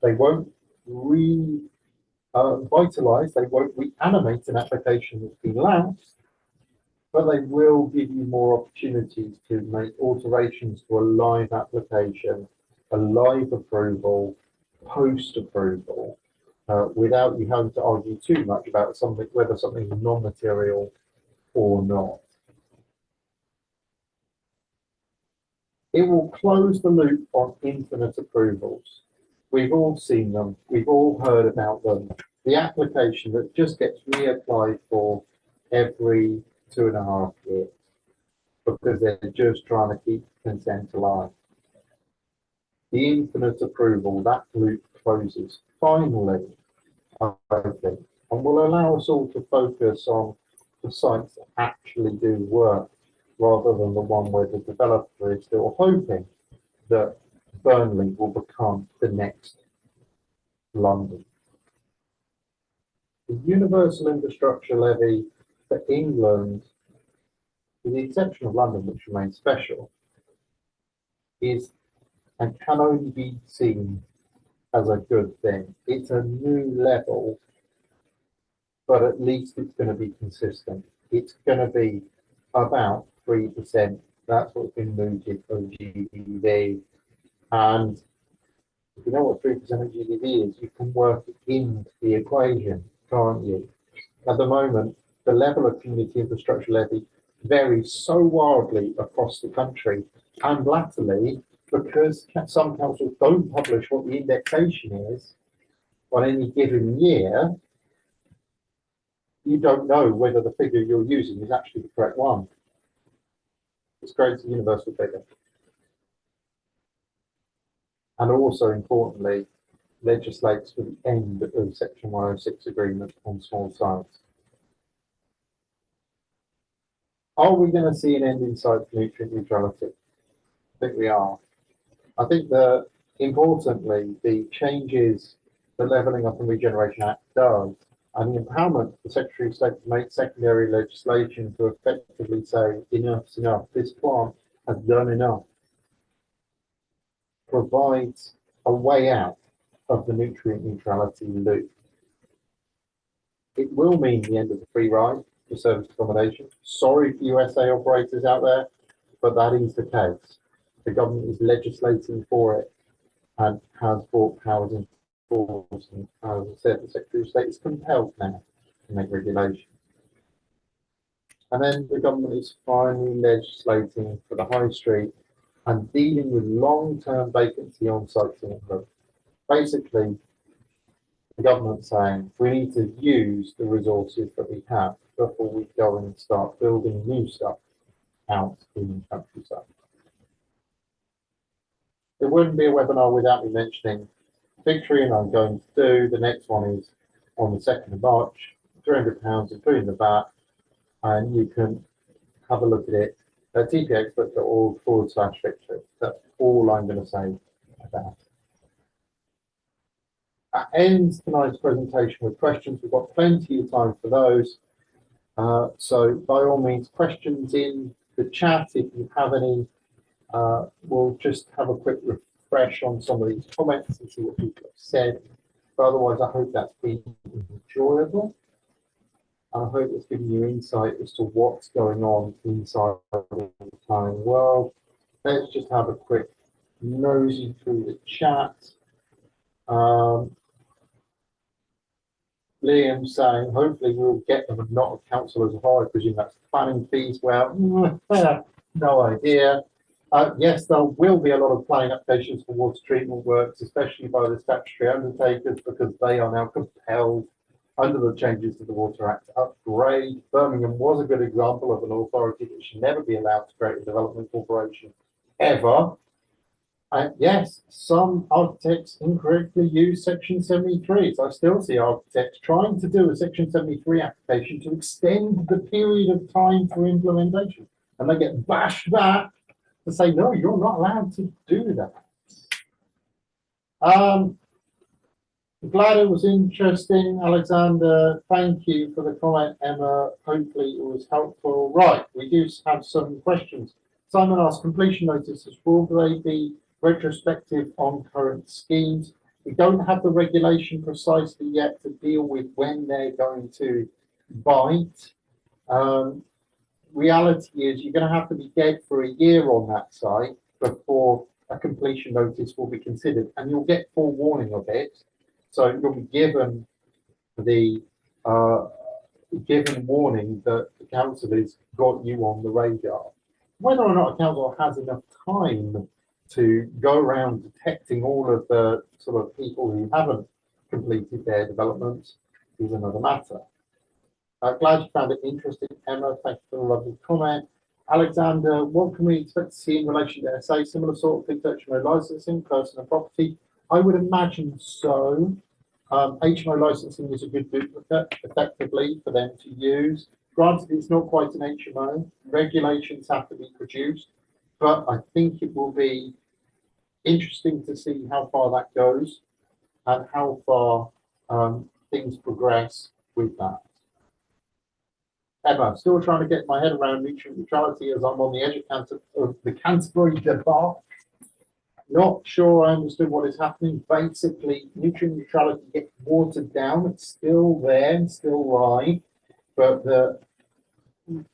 They won't revitalize, they won't reanimate an application that's been lapsed, but they will give you more opportunities to make alterations to a live application, a live approval, post approval, without you having to argue too much about something, whether something is non-material or not. It will close the loop on infinite approvals. We've all seen them. We've all heard about them. The application that just gets reapplied for every 2.5 years because they're just trying to keep consent alive. The infinite approval, that loop closes finally, I think, and will allow us all to focus on the sites that actually do work rather than the one where the developer is still hoping that Burnley will become the next London. The universal infrastructure levy for England, with the exception of London, which remains special, is and can only be seen as a good thing. It's a new level, but at least it's going to be consistent. It's going to be about 3%. That's what's been mooted for GDP. And if you know what 3% of GDP is, you can work it into the equation, can't you? At the moment, the level of community infrastructure levy varies so wildly across the country, and latterly, because some councils don't publish what the indexation is on any given year, you don't know whether the figure you're using is actually the correct one. This creates a universal figure. And also, importantly, legislates for the end of Section 106 agreement on small sites. Are we going to see an end in sight for nutrient neutrality? I think we are. I think that, importantly, the changes the Levelling Up and Regeneration Act does, and the empowerment for the Secretary of State to make secondary legislation to effectively say enough's enough, this plant has done enough, provides a way out of the nutrient neutrality loop. It will mean the end of the free ride for service accommodation. Sorry for USA operators out there, but that is the case. The government is legislating for it and has brought powers into force. And as I said, the Secretary of State is compelled now to make regulation. And then the government is finally legislating for the high street and dealing with long-term vacancy on sites in England. Basically, the government saying we need to use the resources that we have before we go and start building new stuff out in the countryside. There wouldn't be a webinar without me mentioning Victory, and I'm going to do. The next one is on the 2nd of March, £300 including the VAT, and you can have a look at it at tpexpert.org/victory. That's all I'm going to say about it. That ends tonight's presentation with questions. We've got plenty of time for those. So by all means, questions in the chat if you have any. We'll just have a quick refresh on some of these comments and see what people have said. But otherwise, I hope that's been enjoyable. I hope it's given you insight as to what's going on inside the planning world. Let's just have a quick nosy through the chat. Liam saying, hopefully we'll get them and not a council as a whole. I presume that's planning fees. Well, no idea. Yes, there will be a lot of planning applications for water treatment works, especially by the statutory undertakers, because they are now compelled under the changes to the Water Act to upgrade. Birmingham was a good example of an authority that should never be allowed to create a development corporation ever. And yes, some architects incorrectly use Section 73. So I still see architects trying to do a Section 73 application to extend the period of time for implementation. And they get bashed back to say, no, you're not allowed to do that. Glad it was interesting, Alexander. Thank you for the comment, Emma. Hopefully it was helpful. Right, we do have some questions. Simon asked, completion notices, will they be retrospective on current schemes? We don't have the regulation precisely yet to deal with when they're going to bite. reality is you're going to have to be dead for a year on that site before a completion notice will be considered, and you'll get forewarning of it. So you'll be given the given warning that the council has got you on the radar. Whether or not a council has enough time to go around detecting all of the sort of people who haven't completed their developments is another matter. Glad you found it interesting, Emma. Thank you for the lovely comment. Alexander, what can we expect to see in relation to SA? Similar sort of things, HMO licensing, personal property? I would imagine so. HMO licensing is a good duplicate, effectively, for them to use. Granted, it's not quite an HMO. Regulations have to be produced, but I think it will be interesting to see how far that goes and how far things progress with that. Emma, still trying to get my head around nutrient neutrality as I'm on the edge of the Canterbury debacle. Not sure I understood what is happening. Basically, nutrient neutrality gets watered down. It's still there and still live, but the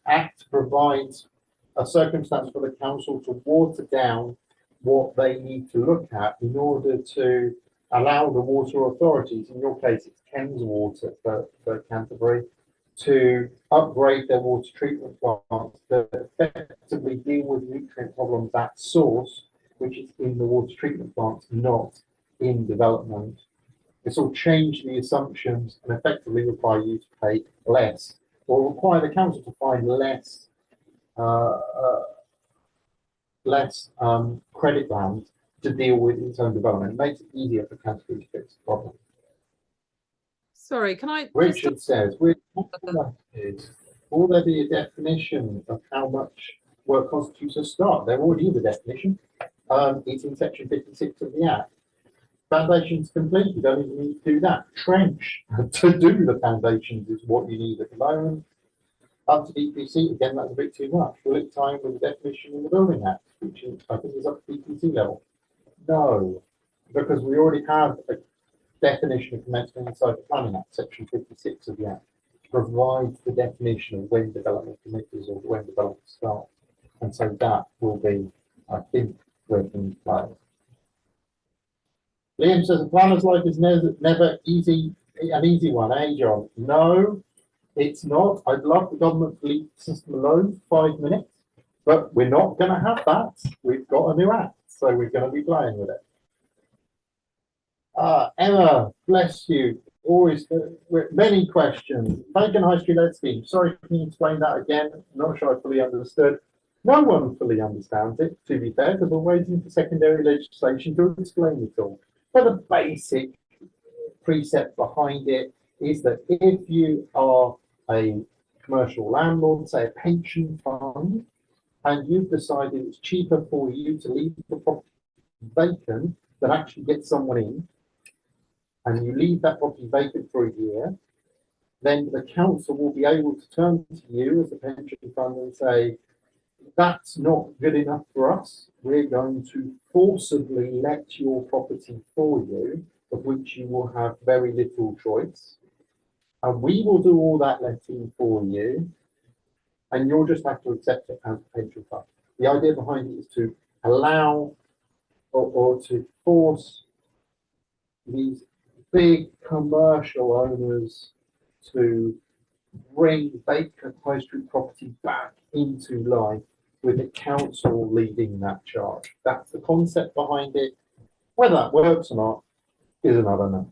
Act provides a circumstance for the council to water down what they need to look at in order to allow the water authorities, in your case it's Thames Water for Canterbury, to upgrade their water treatment plants to effectively deal with nutrient problems at source, which is in the water treatment plants, not in development. This will change the assumptions and effectively require you to pay less, or require the council to find less credit rounds to deal with its own development. It makes it easier for Canterbury to fix the problem. Sorry, can I? Richard says, will there be a definition of how much work constitutes a start? There already is a definition. It's in section 56 of the Act. Foundations complete, you don't even need to do that. Trench to do the foundations is what you need at the moment. Up to DPC, again, that's a bit too much. Will it tie in with the definition in the Building Act, which is, I think is up to DPC level? No, because we already have a definition of commencement inside the Planning Act, section 56 of the Act, provides the definition of when development commences or when development starts. And so that will be, I think, where things play. Liam says, a planner's life is never easy, an easy one, eh, John? No, it's not. I'd love the government to leave the system alone for 5 minutes, but we're not going to have that. We've got a new act, so we're going to be playing with it. Emma, bless you. Always many questions. Bacon High Street Lead Scheme. Sorry, can you explain that again? I'm not sure I fully understood. No one fully understands it, to be fair, because we're waiting for secondary legislation to explain it all. But the basic precept behind it is that if you are a commercial landlord, say a pension fund, and you've decided it's cheaper for you to leave the property vacant than actually get someone in, and you leave that property vacant for a year, then the council will be able to turn to you as a pension fund and say, that's not good enough for us. We're going to forcibly let your property for you, of which you will have very little choice. And we will do all that letting for you, and you'll just have to accept it as a pension fund. The idea behind it is to allow or to force these big commercial owners to bring vacant high street property back into life with the council leading that charge. That's the concept behind it. Whether that works or not is another matter.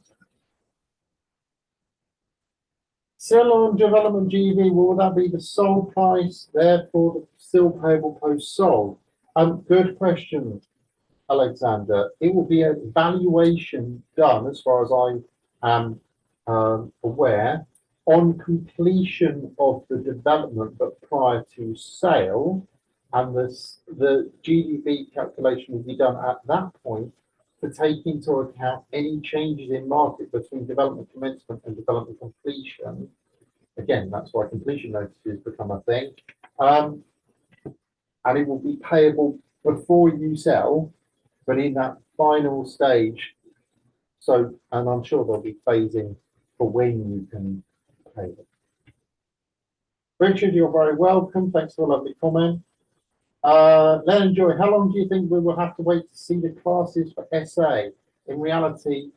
Still on development GV, will that be the sold price, therefore the still payable post sold? Good question, Alexander. It will be a valuation done, as far as I am aware, on completion of the development, but prior to sale, and the GDV calculation will be done at that point to take into account any changes in market between development commencement and development completion. Again, that's why completion notices become a thing. And it will be payable before you sell, but in that final stage. So, and I'm sure there'll be phasing for when you can pay them. Richard, you're very welcome. Thanks for a lovely comment. Len and Joy, how long do you think we will have to wait to see the classes for SA? In reality,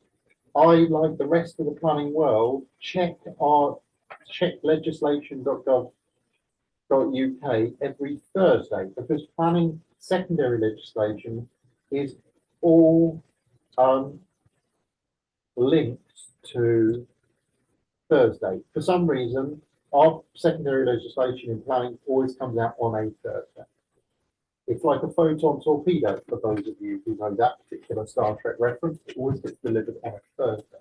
I, like the rest of the planning world, check legislation.gov.uk every Thursday, because planning secondary legislation is all linked to Thursday. For some reason, our secondary legislation in planning always comes out on a Thursday. It's like a photon torpedo, for those of you who know that particular Star Trek reference. It always gets delivered on a Thursday.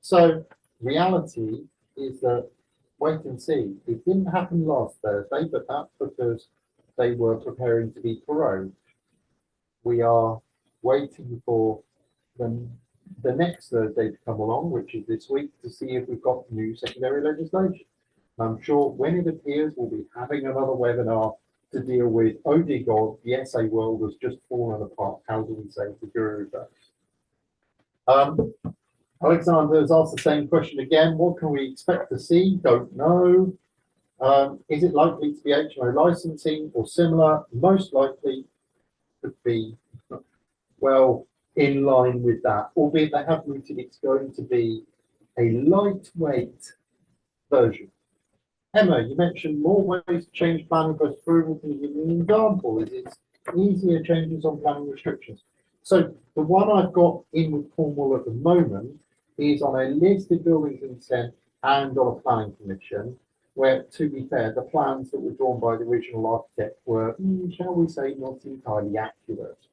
So reality is that, wait and see. It didn't happen last Thursday, but that's because they were preparing to be prorogued. We are waiting for the next Thursday to come along, which is this week, to see if we've got new secondary legislation. I'm sure when it appears, we'll be having another webinar to deal with, oh dear God, the SA world has just fallen apart. How do we save the Guruverse? Alexander has asked the same question again. What can we expect to see? Don't know. Is it likely to be HMO licensing or similar? Most likely could be, well, in line with that, albeit they have mooted it's going to be a lightweight version. Emma, you mentioned more ways to change planning for approval. Can you give me an example? Is it easier changes on planning restrictions? So the one I've got in with Cornwall at the moment is on a listed building consent and on a planning commission, where, to be fair, the plans that were drawn by the original architect were, shall we say, not entirely accurate.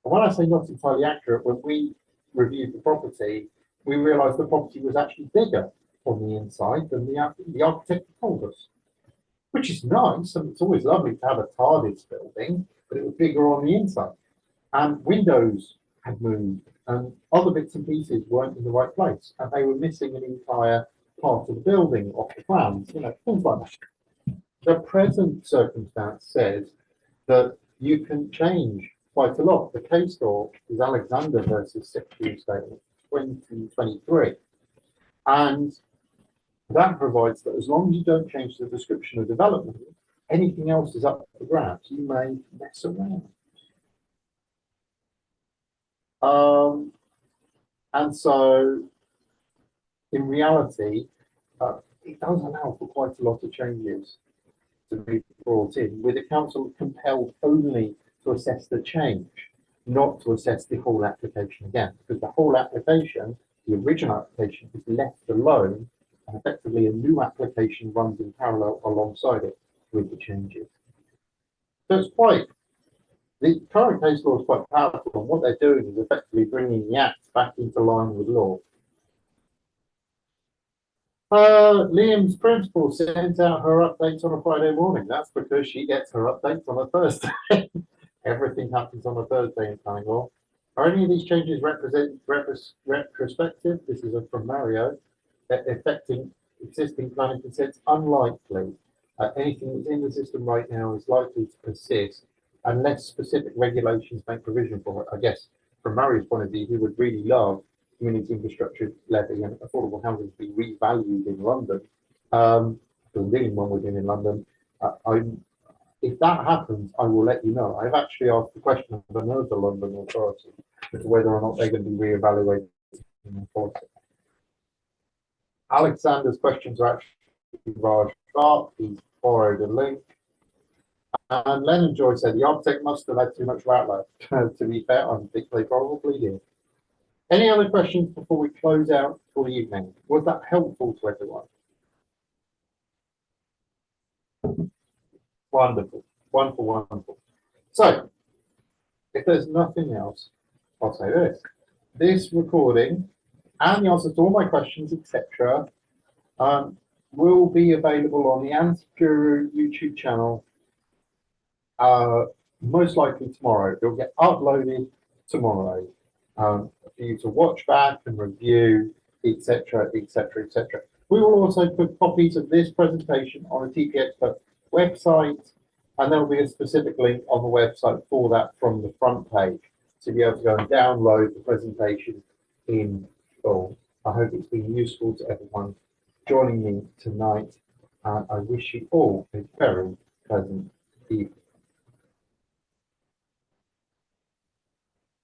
And when I say not entirely accurate, when we reviewed the property, we realised the property was actually bigger on the inside than the architect told us, which is nice. And it's always lovely to have a TARDIS building, but it was bigger on the inside. And windows had moved, and other bits and pieces weren't in the right place, and they were missing an entire part of the building off the plans, things like that. The present circumstance says that you can change quite a lot. The case law is Alexander versus Secretary of State 2023. And that provides that as long as you don't change the description of development, anything else is up for grabs. You may mess around. And so, in reality, it does allow for quite a lot of changes to be brought in, with the council compelled only to assess the change, not to assess the whole application again, because the whole application, the original application, is left alone, and effectively a new application runs in parallel alongside it with the changes. So it's quite, the current case law is quite powerful, and what they're doing is effectively bringing the Act back into line with law. Liam's principal sends out her updates on a Friday morning. That's because she gets her updates on a Thursday. Everything happens on a Thursday in planning law. Are any of these changes retrospective? This is from Mario. Affecting existing planning consents? Unlikely. Anything that's in the system right now is likely to persist unless specific regulations make provision for it. I guess from Mario's point of view, he would really love community infrastructure levy and affordable housing to be revalued in London. The living one we're doing in London. If that happens, I will let you know. I've actually asked the question of another London authority as to whether or not they're going to be reevaluating the policy. Alexander's questions are actually Raj Sharp. He's borrowed a link. And Lennon Joy said the architect must have had too much workload. To be fair, I think they probably did. Any other questions before we close out for the evening? Was that helpful to everyone? Wonderful, wonderful, wonderful. So, if there's nothing else, I'll say this. This recording and the answers to all my questions, etc., will be available on the Anti-Guru YouTube channel most likely tomorrow. It'll get uploaded tomorrow for you to watch back and review, etc., etc., etc. We will also put copies of this presentation on the TP Expert website, and there will be a specific link on the website for that from the front page to be able to go and download the presentation in full. I hope it's been useful to everyone joining me tonight. and I wish you all a very pleasant evening.